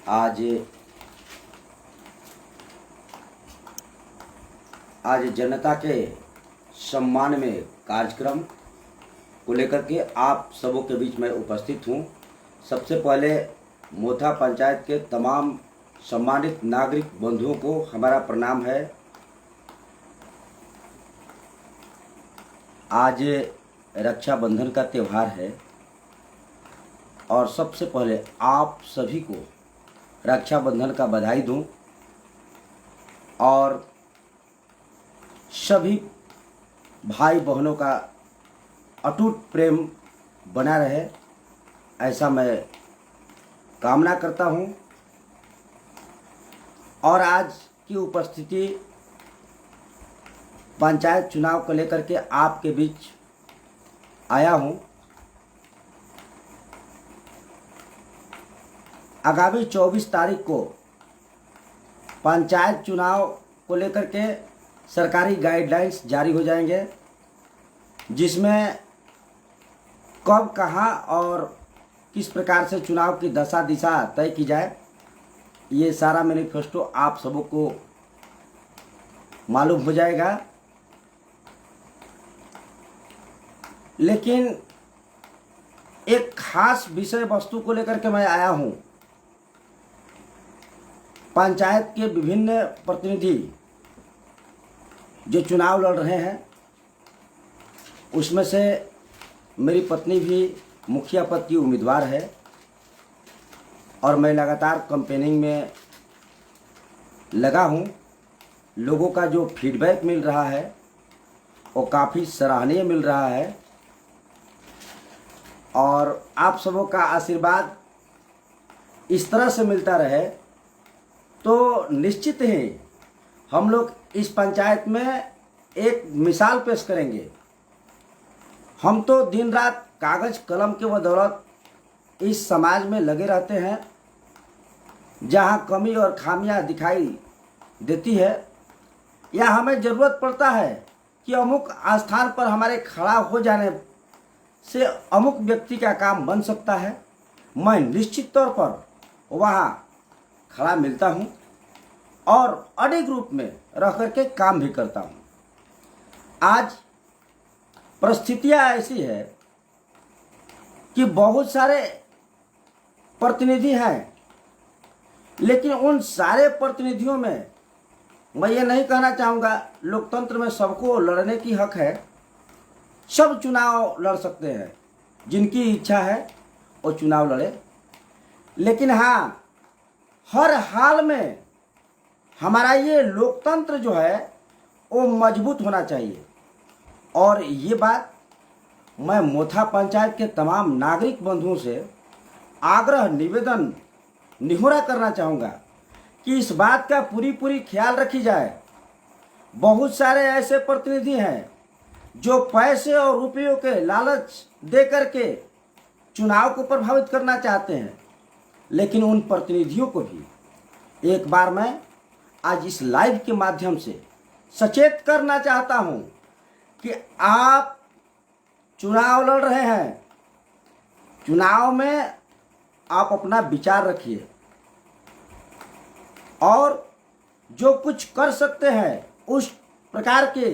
आज आज जनता के सम्मान में कार्यक्रम को लेकर के आप सबों के बीच में उपस्थित हूँ। सबसे पहले मोथा पंचायत के तमाम सम्मानित नागरिक बंधुओं को हमारा प्रणाम है। आज रक्षाबंधन का त्यौहार है और सबसे पहले आप सभी को रक्षाबंधन का बधाई दूं और सभी भाई बहनों का अटूट प्रेम बना रहे, ऐसा मैं कामना करता हूं। और आज की उपस्थिति पंचायत चुनाव को लेकर के आपके बीच आया हूं। आगामी 24 तारीख को पंचायत चुनाव को लेकर के सरकारी गाइडलाइंस जारी हो जाएंगे, जिसमें कब कहां और किस प्रकार से चुनाव की दशा दिशा तय की जाए, ये सारा मैनिफेस्टो आप सबों को मालूम हो जाएगा। लेकिन एक खास विषय वस्तु को लेकर के मैं आया हूं। पंचायत के विभिन्न प्रतिनिधि जो चुनाव लड़ रहे हैं, उसमें से मेरी पत्नी भी मुखिया पद की उम्मीदवार है और मैं लगातार कैंपेनिंग में लगा हूं। लोगों का जो फीडबैक मिल रहा है वो काफ़ी सराहनीय मिल रहा है और आप सबों का आशीर्वाद इस तरह से मिलता रहे तो निश्चित ही हम लोग इस पंचायत में एक मिसाल पेश करेंगे। हम तो दिन रात कागज कलम के बदौलत इस समाज में लगे रहते हैं। जहां कमी और खामियां दिखाई देती है या हमें ज़रूरत पड़ता है कि अमुक स्थान पर हमारे खड़ा हो जाने से अमुक व्यक्ति का काम बन सकता है, मैं निश्चित तौर पर वहां खड़ा मिलता हूं और अडिग रूप में रह करके काम भी करता हूं। आज परिस्थितियां ऐसी है कि बहुत सारे प्रतिनिधि हैं, लेकिन उन सारे प्रतिनिधियों में मैं ये नहीं कहना चाहूँगा, लोकतंत्र में सबको लड़ने की हक है, सब चुनाव लड़ सकते हैं, जिनकी इच्छा है वो चुनाव लड़े। लेकिन हाँ, हर हाल में हमारा ये लोकतंत्र जो है वो मजबूत होना चाहिए। और ये बात मैं मोथा पंचायत के तमाम नागरिक बंधुओं से आग्रह निवेदन निहोरा करना चाहूँगा कि इस बात का पूरी ख्याल रखी जाए। बहुत सारे ऐसे प्रतिनिधि हैं जो पैसे और रुपयों के लालच दे करके चुनाव को प्रभावित करना चाहते हैं, लेकिन उन प्रतिनिधियों को भी एक बार मैं आज इस लाइव के माध्यम से सचेत करना चाहता हूं कि आप चुनाव लड़ रहे हैं, चुनाव में आप अपना विचार रखिए और जो कुछ कर सकते हैं उस प्रकार के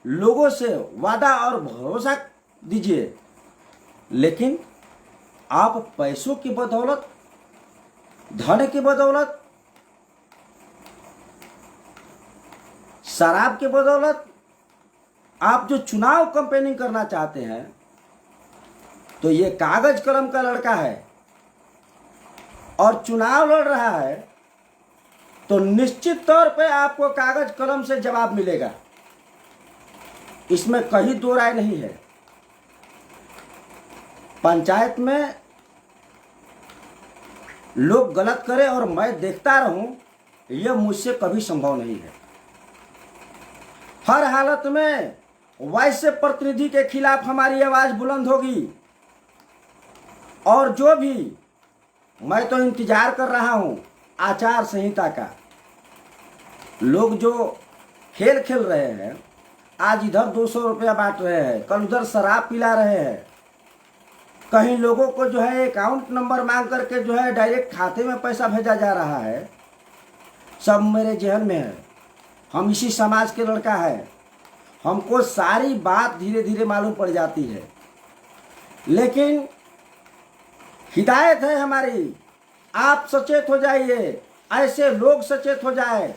लोगों से वादा और भरोसा दीजिए। लेकिन आप पैसों की बदौलत, धन की बदौलत, शराब के बदौलत आप जो चुनाव कैंपेनिंग करना चाहते हैं, तो ये कागज कलम का लड़का है और चुनाव लड़ रहा है, तो निश्चित तौर पे आपको कागज कलम से जवाब मिलेगा, इसमें कहीं दो राय नहीं है। पंचायत में लोग गलत करें और मैं देखता रहूं, यह मुझसे कभी संभव नहीं है। हर हालत में वैसे प्रतिनिधि के खिलाफ हमारी आवाज बुलंद होगी और जो भी, मैं तो इंतजार कर रहा हूं आचार संहिता का। लोग जो खेल खेल रहे हैं, आज इधर 200 रुपया बांट रहे हैं, कल उधर शराब पिला रहे हैं, कहीं लोगों को जो है अकाउंट नंबर मांग करके जो है डायरेक्ट खाते में पैसा भेजा जा रहा है। सब मेरे जहन में है, हम इसी समाज के लड़का है, हमको सारी बात धीरे धीरे मालूम पड़ जाती है। लेकिन हिदायत है हमारी, आप सचेत हो जाइए, ऐसे लोग सचेत हो जाए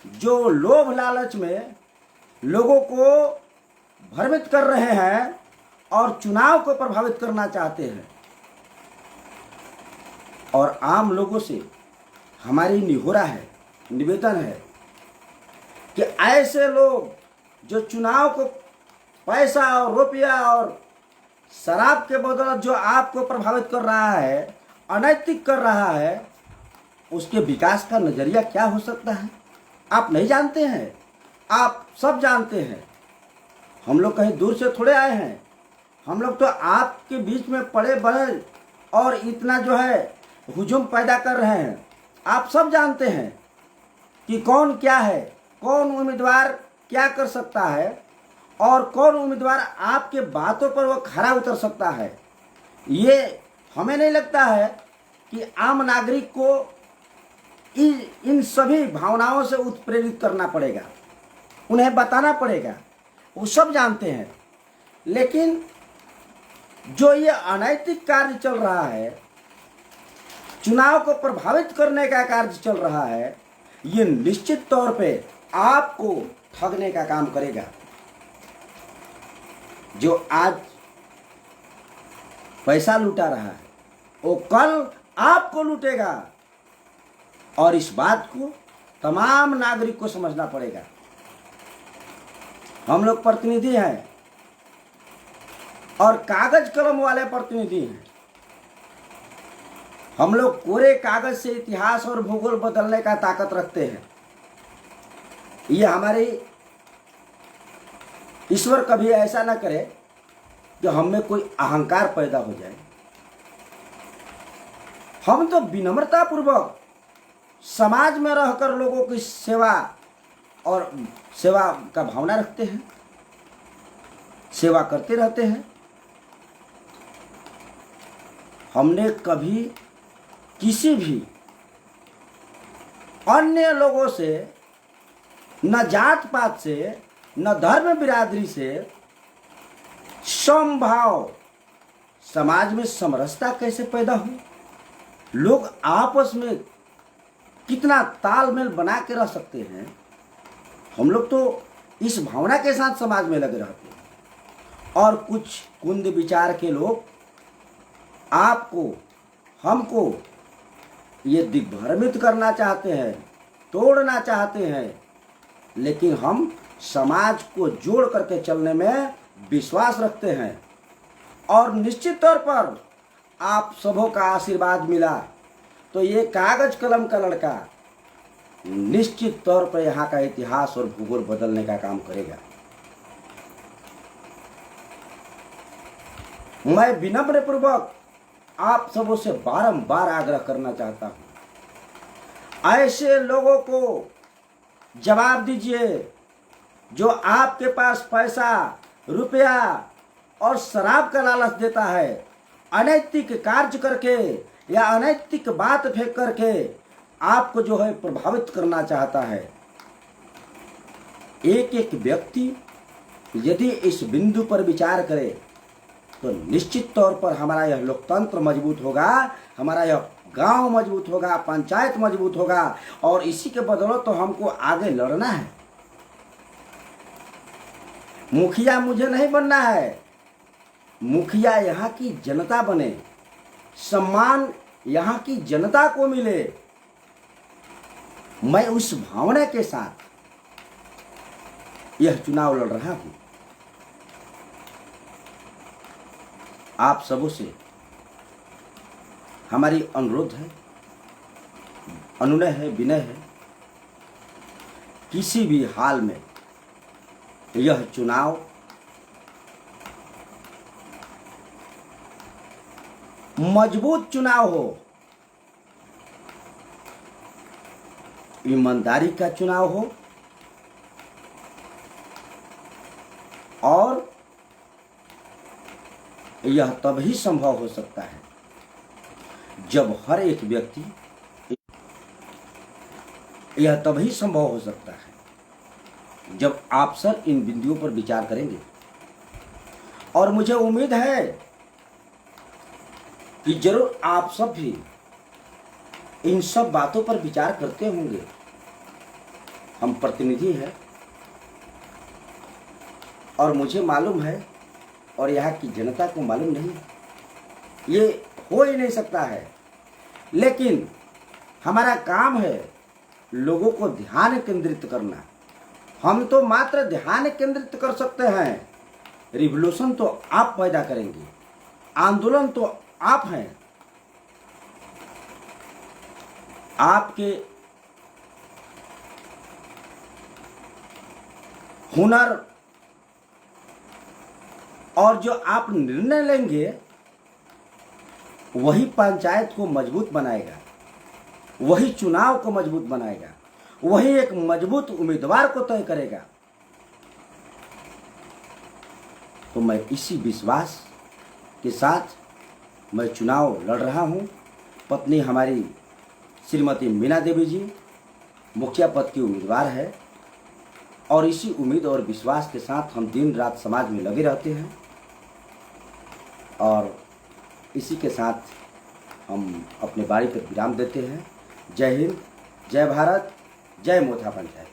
जो लोभ लालच में लोगों को भ्रमित कर रहे हैं और चुनाव को प्रभावित करना चाहते हैं। और आम लोगों से हमारी निहोरा है, निवेदन है कि ऐसे लोग जो चुनाव को पैसा और रुपया और शराब के बदौलत जो आपको प्रभावित कर रहा है, अनैतिक कर रहा है, उसके विकास का नजरिया क्या हो सकता है आप नहीं जानते हैं, आप सब जानते हैं। हम लोग कहीं दूर से थोड़े आए हैं, हम लोग तो आपके बीच में पड़े बढ़े और इतना जो है हुजूम पैदा कर रहे हैं। आप सब जानते हैं कि कौन क्या है, कौन उम्मीदवार क्या कर सकता है और कौन उम्मीदवार आपके बातों पर वो खरा उतर सकता है। ये हमें नहीं लगता है कि आम नागरिक को इन सभी भावनाओं से उत्प्रेरित करना पड़ेगा, उन्हें बताना पड़ेगा, वो सब जानते हैं। लेकिन जो ये अनैतिक कार्य चल रहा है, चुनाव को प्रभावित करने का कार्य चल रहा है, ये निश्चित तौर पे आपको ठगने का काम करेगा। जो आज पैसा लूटा रहा है वो कल आपको लूटेगा और इस बात को तमाम नागरिक को समझना पड़ेगा। हम लोग प्रतिनिधि हैं और कागज कलम वाले प्रतिनिधि हैं। हम लोग कोरे कागज से इतिहास और भूगोल बदलने का ताकत रखते हैं। ये हमारी ईश्वर कभी ऐसा ना करे कि हम में कोई अहंकार पैदा हो जाए। हम तो विनम्रता पूर्वक समाज में रहकर लोगों की सेवा और सेवा का भावना रखते हैं, सेवा करते रहते हैं। हमने कभी किसी भी अन्य लोगों से, न जात पात से, न धर्म बिरादरी से, समभाव, समाज में समरसता कैसे पैदा हो, लोग आपस में कितना तालमेल बना के रह सकते हैं। हम लोग तो इस भावना के साथ समाज में लगे रहते हैं और कुछ कुंद विचार के लोग आपको, हमको ये दिग्भ्रमित करना चाहते हैं, तोड़ना चाहते हैं। लेकिन हम समाज को जोड़ करके चलने में विश्वास रखते हैं और निश्चित तौर पर आप सबों का आशीर्वाद मिला तो ये कागज कलम का लड़का निश्चित तौर पर यहाँ का इतिहास और भूगोल बदलने का काम करेगा। मैं विनम्र पूर्वक आप सबों से बारंबार आग्रह करना चाहता हूं, ऐसे लोगों को जवाब दीजिए जो आपके पास पैसा, रुपया और शराब का लालच देता है, अनैतिक कार्य करके या अनैतिक बात फेंक करके आपको जो है प्रभावित करना चाहता है। एक एक व्यक्ति यदि इस बिंदु पर विचार करे तो निश्चित तौर पर हमारा यह लोकतंत्र मजबूत होगा, हमारा यह गांव मजबूत होगा, पंचायत मजबूत होगा और इसी के बदौलत तो हमको आगे लड़ना है। मुखिया मुझे नहीं बनना है, मुखिया यहाँ की जनता बने, सम्मान यहाँ की जनता को मिले। मैं उस भावना के साथ यह चुनाव लड़ रहा हूं। आप सबों से हमारी अनुरोध है, अनुनय है, विनय है, किसी भी हाल में यह चुनाव मजबूत चुनाव हो, ईमानदारी का चुनाव हो और यह तभी संभव हो सकता है जब हर एक व्यक्ति, यह तभी संभव हो सकता है जब आप सब इन बिंदुओं पर विचार करेंगे। और मुझे उम्मीद है कि जरूर आप सब भी इन सब बातों पर विचार करते होंगे। हम प्रतिनिधि हैं और मुझे मालूम है और यहाँ की जनता को मालूम नहीं, ये हो ही नहीं सकता है। लेकिन हमारा काम है लोगों को ध्यान केंद्रित करना। हम तो मात्र ध्यान केंद्रित कर सकते हैं, रिवॉल्यूशन तो आप पैदा करेंगे, आंदोलन तो आप हैं। आपके हुनर और जो आप निर्णय लेंगे वही पंचायत को मजबूत बनाएगा, वही चुनाव को मजबूत बनाएगा, वही एक मजबूत उम्मीदवार को तय करेगा। तो मैं इसी विश्वास के साथ मैं चुनाव लड़ रहा हूँ। पत्नी हमारी श्रीमती मीना देवी जी मुखिया पद की उम्मीदवार है और इसी उम्मीद और विश्वास के साथ हम दिन रात समाज में लगे रहते हैं। और इसी के साथ हम अपने बारी पर विराम देते हैं। जय हिंद, जय भारत, जय मोथा पंचायत।